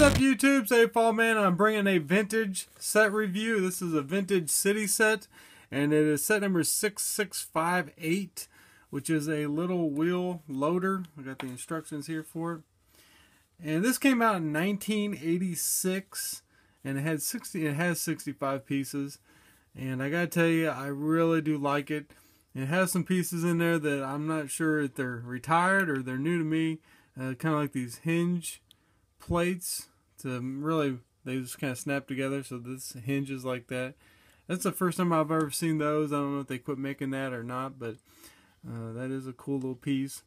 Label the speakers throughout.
Speaker 1: up, YouTube? Say Fall Man. I'm bringing a vintage set review. This is a vintage city set, and it is set number 6658, which is a little wheel loader. I got the instructions here for it. And this came out in 1986, and it has 65 pieces. And I gotta tell you, I really do like it. It has some pieces in there that I'm not sure if they're retired or they're new to me. Kind of like these hinge plates to really, they just kind of snap together, so this hinges like that. That's the first time I've ever seen those. I don't know if they quit making that or not, but that is a cool little piece.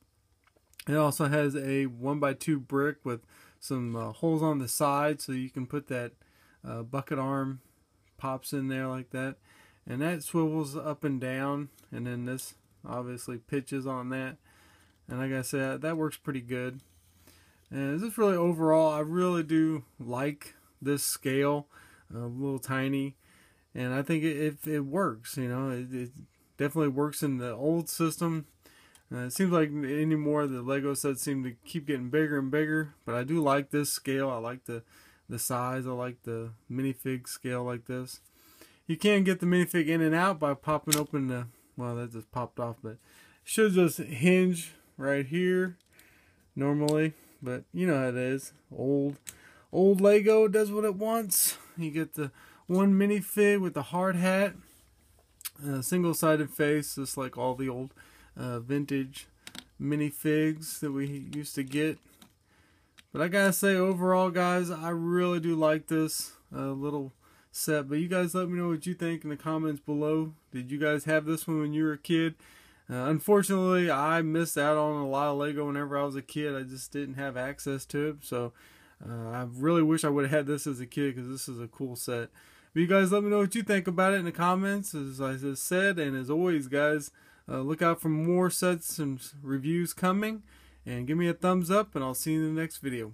Speaker 1: It also has a 1x2 brick with some holes on the side, so you can put that bucket arm pops in there like that, and that swivels up and down, and then this obviously pitches on that. And like I said, that works pretty good. And just really overall, I really do like this scale, a little tiny, and I think it works. You know, it definitely works in the old system. It seems like anymore the Lego sets seem to keep getting bigger and bigger, but I do like this scale. I like the size. I like the minifig scale like this. You can get the minifig in and out by popping open the, well, that just popped off, but it should just hinge right here normally. But you know how it is. Old Lego does what it wants. You get the one minifig with the hard hat, single-sided face, just like all the old vintage minifigs that we used to get. But I gotta say, overall, guys, I really do like this little set. But you guys let me know what you think in the comments below. Did you guys have this one when you were a kid? Unfortunately, I missed out on a lot of Lego whenever I was a kid. I just didn't have access to it. So I really wish I would have had this as a kid, because this is a cool set. But you guys let me know what you think about it in the comments, as I just said. And as always, guys, look out for more sets and reviews coming. And give me a thumbs up, and I'll see you in the next video.